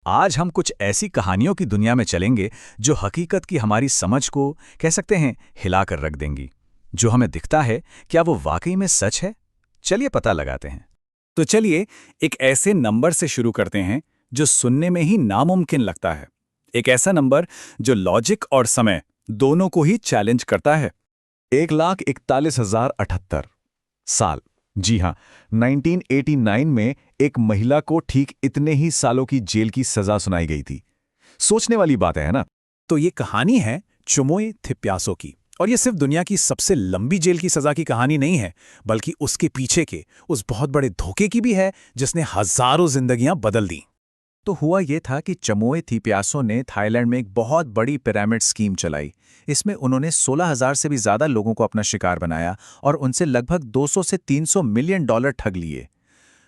आज हम कुछ ऐसी कहानियों की दुनिया में चलेंगे जो हकीकत की हमारी समझ को कह सकते हैं हिलाकर रख देंगी। जो हमें दिखता है, क्या वो वाकई में सच है? चलिए पता लगाते हैं। तो चलिए एक ऐसे नंबर से शुरू करते हैं जो सुनने में ही नामुमकिन लगता है। एक ऐसा नंबर जो लॉजिक और समय दोनों को ही चैलेंज करता है। 1,41,078 साल। जी हाँ, 1989 में एक महिला को ठीक इतने ही सालों की जेल की सजा सुनाई गई थी। सोचने वाली बात है ना? तो ये कहानी है चुमोय थिप्यासो की। और ये सिर्फ दुनिया की सबसे लंबी जेल की सजा की कहानी नहीं है, बल्कि उसके पीछे के उस बहुत बड़े धोखे की भी है जिसने हजारों जिंदगियां बदल दी। तो हुआ ये था कि चमोय थिप्यासो ने थाईलैंड में एक बहुत बड़ी पिरामिड स्कीम चलाई। इसमें उन्होंने 16,000 से भी ज्यादा लोगों को अपना शिकार बनाया और उनसे लगभग 200 से 300 मिलियन डॉलर ठग लिए।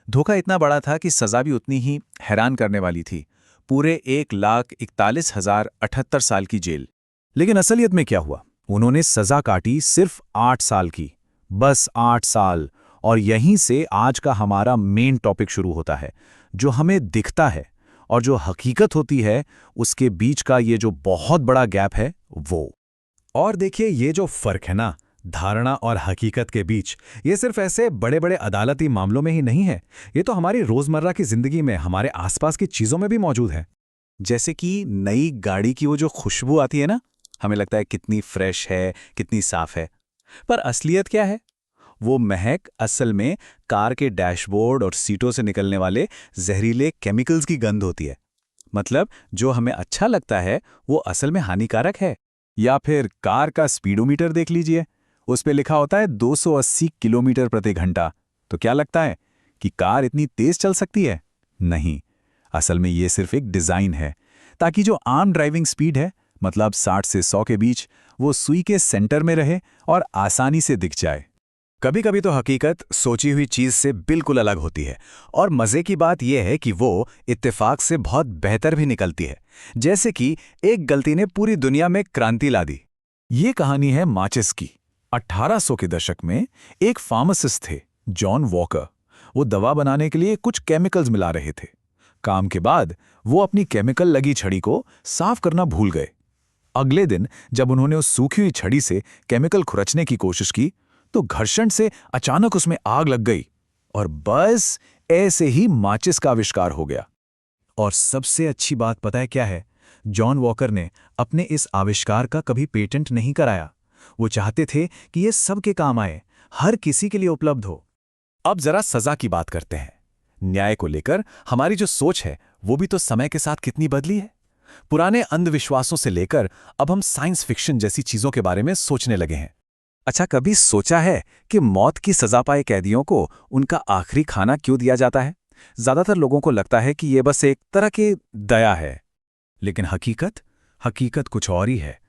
धोखा इतना बड़ा था कि सजा भी उतनी ही हैरान करने वाली थी। पूरे 1,41,078 साल की जेल। लेकिन असलियत में क्या हुआ? उन्होंने सजा काटी सिर्फ 8 साल की। बस 8 साल। और यहीं से आज का हमारा मेन टॉपिक शुरू होता है। जो हमें दिखता है और जो हकीकत होती है, उसके बीच का ये जो बहुत बड़ा गैप है वो। और देखिए, ये जो फर्क है ना, धारणा और हकीकत के बीच, ये सिर्फ ऐसे बड़े बड़े अदालती मामलों में ही नहीं है। ये तो हमारी रोजमर्रा की जिंदगी में, हमारे आसपास की चीजों में भी मौजूद है। जैसे कि नई गाड़ी की वो जो खुशबू आती है ना, हमें लगता है कितनी फ्रेश है, कितनी साफ है। पर असलियत क्या है? वो महक असल में कार के डैशबोर्ड और सीटों से निकलने वाले जहरीले केमिकल्स की गंध होती है। मतलब जो हमें अच्छा लगता है वो असल में हानिकारक है। या फिर कार का स्पीडोमीटर देख लीजिए, उस पे लिखा होता है 280 किलोमीटर प्रति घंटा। तो क्या लगता है कि कार इतनी तेज चल सकती है? नहीं, असल में ये सिर्फ एक डिजाइन है, ताकि जो आम ड्राइविंग स्पीड है, मतलब 60 से 100 के बीच, वो सुई के सेंटर में रहे और आसानी से दिख जाए। कभी कभी तो हकीकत सोची हुई चीज से बिल्कुल अलग होती है, और मजे की बात यह है कि वो इत्तेफाक से बहुत बेहतर भी निकलती है। जैसे कि एक गलती ने पूरी दुनिया में क्रांति ला दी। ये कहानी है माचिस की। 1800 के दशक में एक फार्मासिस्ट थे, जॉन वॉकर। वो दवा बनाने के लिए कुछ केमिकल्स मिला रहे थे। काम के बाद वो अपनी केमिकल लगी छड़ी को साफ करना भूल गए। अगले दिन जब उन्होंने उस सूखी हुई छड़ी से केमिकल खुरचने की कोशिश की, तो घर्षण से अचानक उसमें आग लग गई और बस ऐसे ही माचिस का आविष्कार हो गया। और सबसे अच्छी बात पता है क्या है? जॉन वॉकर ने अपने इस आविष्कार का कभी पेटेंट नहीं कराया। वो चाहते थे कि ये सबके काम आए, हर किसी के लिए उपलब्ध हो। अब जरा सजा की बात करते हैं। न्याय को लेकर हमारी जो सोच है, वो भी तो समय के साथ कितनी बदली है। पुराने अंधविश्वासों से लेकर अब हम साइंस फिक्शन जैसी चीजों के बारे में सोचने लगे हैं। अच्छा, कभी सोचा है कि मौत की सजा पाए कैदियों को उनका आखिरी खाना क्यों दिया जाता है? ज्यादातर लोगों को लगता है कि यह बस एक तरह की दया है, लेकिन हकीकत कुछ और ही है।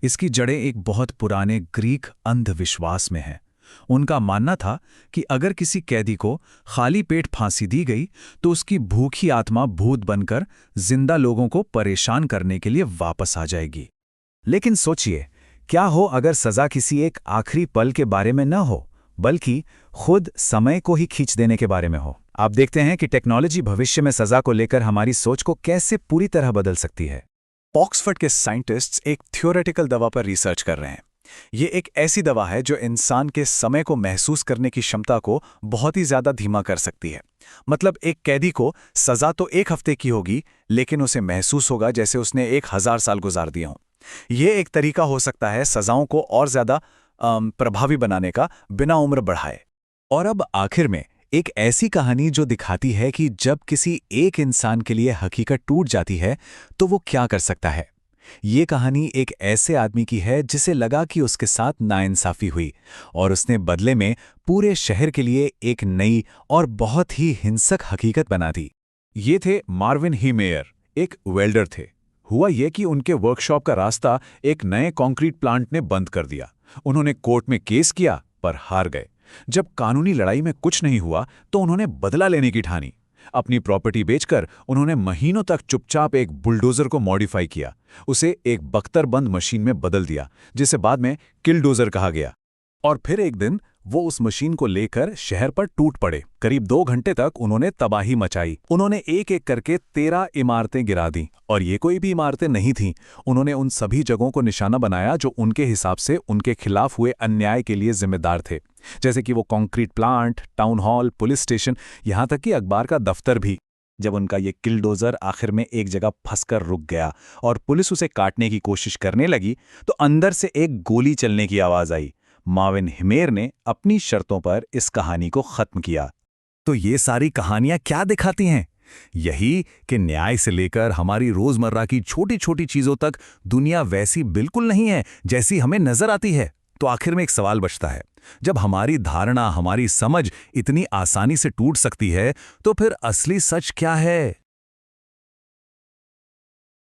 इसकी जड़ें एक बहुत पुराने ग्रीक अंधविश्वास में हैं। उनका मानना था कि अगर किसी कैदी को खाली पेट फांसी दी गई तो उसकी भूखी आत्मा भूत बनकर जिंदा लोगों को परेशान करने के लिए वापस आ जाएगी। लेकिन सोचिए, क्या हो अगर सजा किसी एक आखिरी पल के बारे में न हो, बल्कि खुद समय को ही खींच देने के बारे में हो? आप देखते हैं कि टेक्नोलॉजी भविष्य में सजा को लेकर हमारी सोच को कैसे पूरी तरह बदल सकती है। ऑक्सफोर्ड के साइंटिस्ट्स एक थ्योरेटिकल दवा पर रिसर्च कर रहे हैं। ये एक ऐसी दवा है जो इंसान के समय को महसूस करने की क्षमता को बहुत ही ज्यादा धीमा कर सकती है। मतलब एक कैदी को सजा तो 1 हफ्ते की होगी, लेकिन उसे महसूस होगा जैसे उसने 1000 साल गुजार दिए हों। ये एक तरीका हो सकता है सजाओं को और ज्यादा प्रभावी बनाने का, बिना उम्र बढ़ाए। और अब आखिर में एक ऐसी कहानी जो दिखाती है कि जब किसी एक इंसान के लिए हकीकत टूट जाती है तो वो क्या कर सकता है। ये कहानी एक ऐसे आदमी की है जिसे लगा कि उसके साथ नाइंसाफी हुई, और उसने बदले में पूरे शहर के लिए एक नई और बहुत ही हिंसक हकीकत बना दी। ये थे मार्विन ही मेयर, एक वेल्डर थे। हुआ यह कि उनके वर्कशॉप का रास्ता एक नए कंक्रीट प्लांट ने बंद कर दिया। उन्होंने कोर्ट में केस किया पर हार गए। जब कानूनी लड़ाई में कुछ नहीं हुआ तो उन्होंने बदला लेने की ठानी। अपनी प्रॉपर्टी बेचकर उन्होंने महीनों तक चुपचाप एक बुलडोजर को मॉडिफाई किया, उसे एक बख्तरबंद मशीन में बदल दिया, जिसे बाद में किलडोजर कहा गया। और फिर एक दिन वो उस मशीन को लेकर शहर पर टूट पड़े। करीब 2 घंटे तक उन्होंने तबाही मचाई। उन्होंने एक एक करके 13 इमारतें गिरा दी, और ये कोई भी इमारतें नहीं थीं। उन्होंने उन सभी जगहों को निशाना बनाया जो उनके हिसाब से उनके खिलाफ हुए अन्याय के लिए जिम्मेदार थे, जैसे कि वो concrete plant, town hall, police station, यहाँ तक कि अखबार का दफ्तर भी। जब उनका ये किलडोजर आखिर में एक जगह फंसकर रुक गया और पुलिस उसे काटने की कोशिश करने लगी, तो अंदर से एक गोली चलने की आवाज आई। माविन हिमेर ने अपनी शर्तों पर इस कहानी को खत्म किया। तो ये सारी कहानियां क्या दिखाती हैं? यही कि न्याय से लेकर हमारी रोजमर्रा की छोटी छोटी चीजों तक दुनिया वैसी बिल्कुल नहीं है जैसी हमें नजर आती है। तो आखिर में एक सवाल बचता है, जब हमारी धारणा, हमारी समझ इतनी आसानी से टूट सकती है, तो फिर असली सच क्या है?